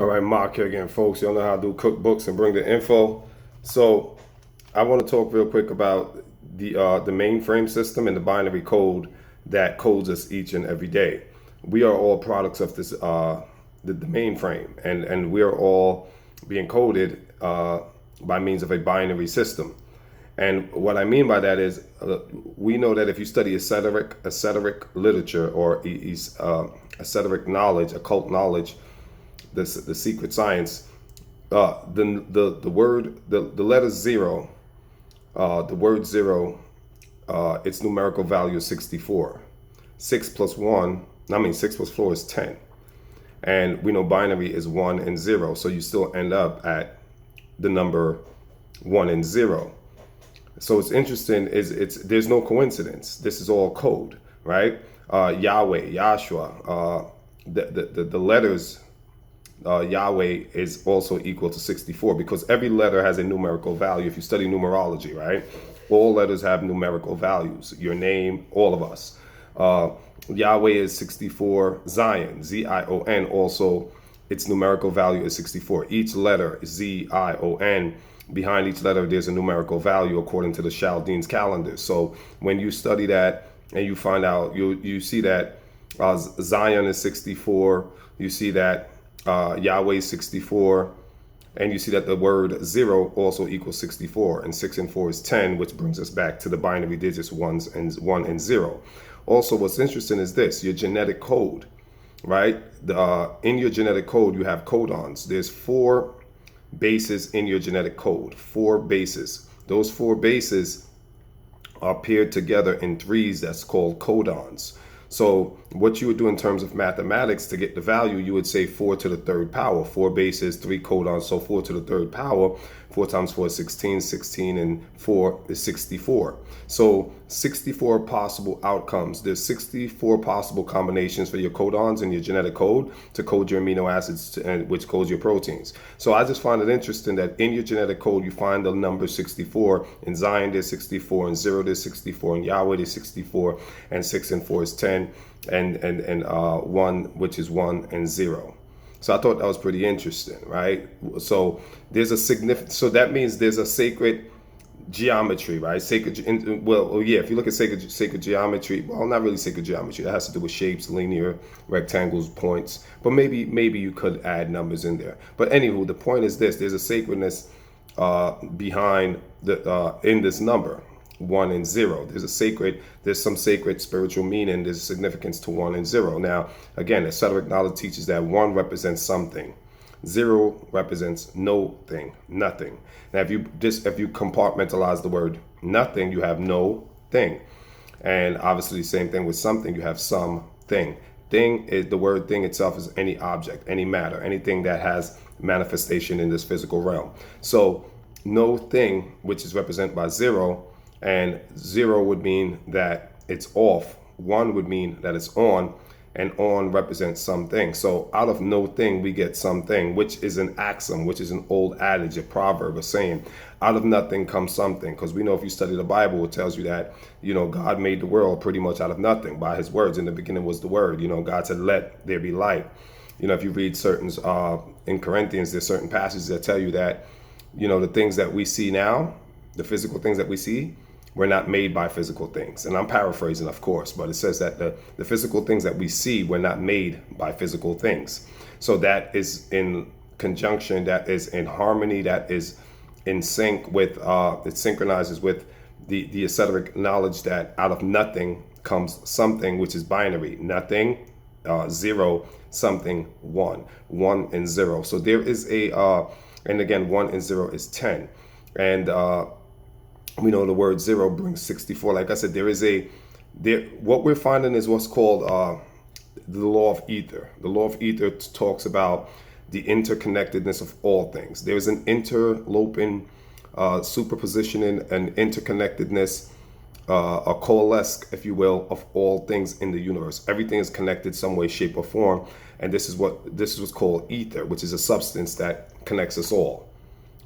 All right, Mark here again, folks. Y'all know how to do cookbooks and bring the info. So I want to talk real quick about the mainframe system and the binary code that codes us each and every day. We are all products of this the mainframe, and we are all being coded by means of a binary system. And what I mean by that is, we know that if you study esoteric literature or esoteric knowledge, occult knowledge, the secret science, the letter zero, the word zero, its numerical value is 64. 6 plus 4 is 10. And we know binary is 1 and 0, so you still end up at the number 1 and 0. So it's interesting, there's no coincidence. This is all code, right? Yahweh, Yahshua, the letters Yahweh is also equal to 64 because every letter has a numerical value. If you study numerology, right? All letters have numerical values. Your name, all of us. Yahweh is 64. Zion, Z-I-O-N, also its numerical value is 64. Each letter, Z-I-O-N, behind each letter there's a numerical value according to the Chaldeans calendar. So when you study that and you find out, you see that Zion is 64, you see that Yahweh is 64, and you see that the word zero also equals 64, and 6 and 4 is 10, which brings us back to the binary digits 1 and 0. Also, what's interesting is this: your genetic code, right? In your genetic code, you have codons. There's 4 bases in your genetic code, 4 bases. Those 4 bases are paired together in 3's. That's called codons. So what you would do in terms of mathematics to get the value, you would say 4 to the 3rd power, 4 bases, 3 codons, so 4 to the 3rd power. 4 times 4 is 16, 16 and 4 is 64. So 64 possible outcomes. There's 64 possible combinations for your codons in your genetic code to code your amino acids, which codes your proteins. So I just find it interesting that in your genetic code, you find the number 64. In Zion, there's 64. In 0, there's 64. In Yahweh, there's 64. And 6 and 4 is 10. And 1, which is 1 and 0. So I thought that was pretty interesting, right? So there's a significant, so that means there's a sacred geometry, right? If you look at sacred geometry, well, not really sacred geometry. That has to do with shapes, linear, rectangles, points. But maybe you could add numbers in there. But anywho, the point is this: there's a sacredness behind in this number. 1 and 0. There's some sacred spiritual meaning. There's significance to 1 and 0. Now, again, esoteric knowledge teaches that 1 represents something. 0 represents no thing, nothing. Now, if you compartmentalize the word nothing, you have no thing. And obviously, same thing with something, you have something. Thing is, the word thing itself is any object, any matter, anything that has manifestation in this physical realm. So no thing, which is represented by 0, and 0 would mean that it's off. 1 would mean that it's on, and on represents something. So out of no thing, we get something, which is an axiom, which is an old adage, a proverb, a saying. Out of nothing comes something. Because we know if you study the Bible, it tells you that, God made the world pretty much out of nothing by his words. In the beginning was the word. God said, let there be light. If you read certain, in Corinthians, there's certain passages that tell you that, the things that we see now, the physical things that we see, we're not made by physical things. And I'm paraphrasing, of course, but it says that the physical things that we see were not made by physical things. So that is in conjunction, that is in harmony, that is in sync with, it synchronizes with the esoteric knowledge that out of nothing comes something, which is binary. Nothing, 0, something, 1. 1 and 0. So there is and again, 1 and 0 is 10. And we know the word 0 brings 64. Like I said, what we're finding is what's called the law of ether. The law of ether talks about the interconnectedness of all things. There's an interloping, superpositioning, and interconnectedness, a coalesce, if you will, of all things in the universe. Everything is connected some way, shape, or form. And this is what's called ether, which is a substance that connects us all.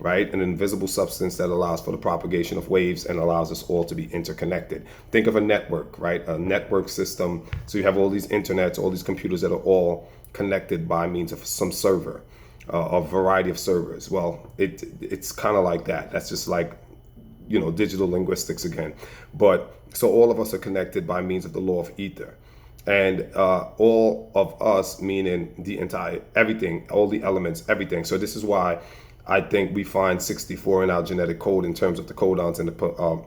Right? An invisible substance that allows for the propagation of waves and allows us all to be interconnected. Think of a network, right? A network system. So you have all these internets, all these computers that are all connected by means of some server. a variety of servers. Well, it's kind of like that. That's just like, digital linguistics again. But so all of us are connected by means of the law of ether. And all of us, meaning the entire, everything, all the elements, everything. So this is why I think we find 64 in our genetic code in terms of the codons and the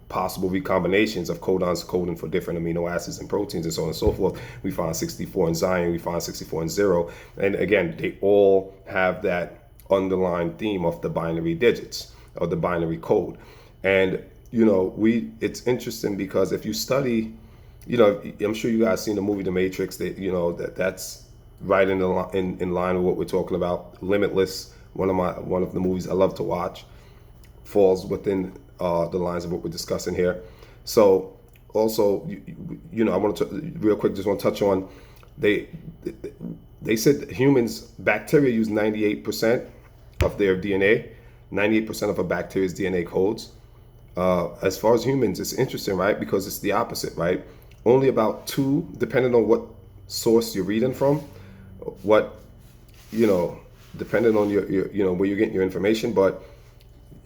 possible recombinations of codons coding for different amino acids and proteins and so on and so forth. We find 64 in Zion, we find 64 in 0. And again, they all have that underlying theme of the binary digits or the binary code. And, it's interesting because if you study, I'm sure you guys seen the movie The Matrix. That's right in line with what we're talking about. Limitless, one of the movies I love to watch, falls within the lines of what we're discussing here. So also, I want to real quick just want to touch on they said humans, bacteria use 98% of their DNA. 98% of a bacteria's DNA codes. As far as humans, it's interesting, right? Because it's the opposite, right? Only about 2, depending on what source you're reading from, depending on your where you're getting your information. But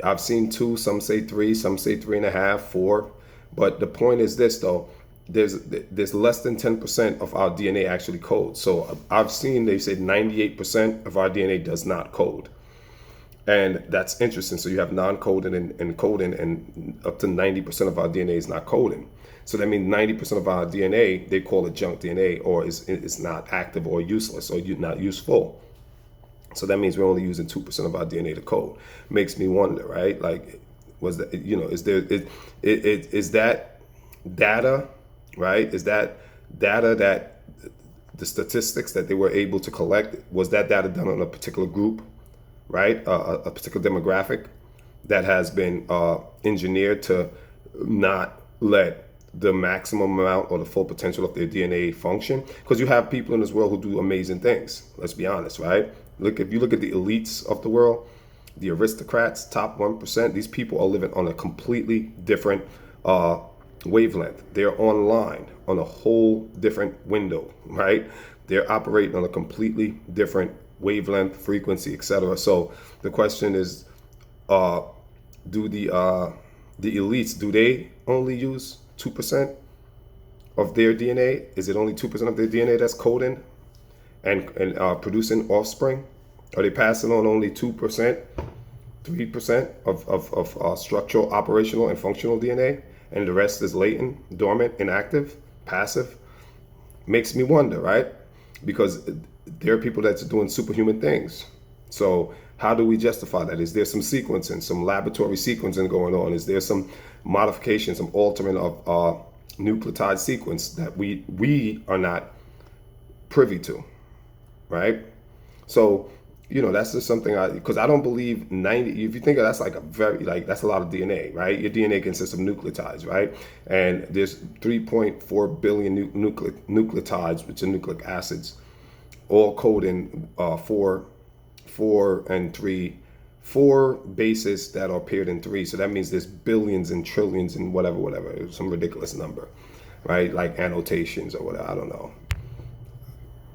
I've seen 2, some say 3, some say 3.5, 4. But the point is this, though, there's less than 10% of our DNA actually codes. So I've seen they say 98% of our DNA does not code. And that's interesting. So you have non-coding and coding, and up to 90% of our DNA is not coding. So that means 90% of our DNA, they call it junk DNA, or it's not active or useless or not useful. So that means we're only using 2% of our DNA to code. Makes me wonder, right? Like, was that, is that data, right? Is that data that the statistics that they were able to collect, was that data done on a particular group? Right, a particular demographic that has been engineered to not let the maximum amount or the full potential of their DNA function. Because you have people in this world who do amazing things. Let's be honest, right? If you look at the elites of the world, the aristocrats, top 1%, these people are living on a completely different wavelength. They're online on a whole different window, right? They're operating on a completely different wavelength, frequency, etc. So the question is, do the elites, do they only use 2% of their DNA? Is it only 2% of their DNA that's coding and producing offspring? Are they passing on only 2%, 3% of structural, operational, and functional DNA, and the rest is latent, dormant, inactive, passive? Makes me wonder, right? Because there are people that's doing superhuman things. So how do we justify that? Is there some sequencing, some laboratory sequencing going on? Is there some modification, some altering of nucleotide sequence that we are not privy to, right? So, that's just something because I don't believe 90, if you think of that's like that's a lot of DNA, right? Your DNA consists of nucleotides, right? And there's 3.4 billion nucleotides, which are nucleic acids, all coding 4 and 3, 4 bases that are paired in 3. So that means there's billions and trillions and whatever, some ridiculous number, right? Like annotations or whatever, I don't know.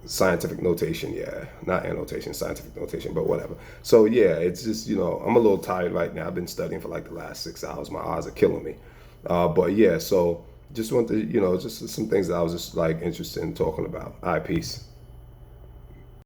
Scientific notation, yeah, not annotation, scientific notation, but whatever. So yeah, it's just, I'm a little tired right now. I've been studying for like the last 6 hours. My eyes are killing me. But yeah, so just want to, just some things that I was just like interested in talking about. All right, peace.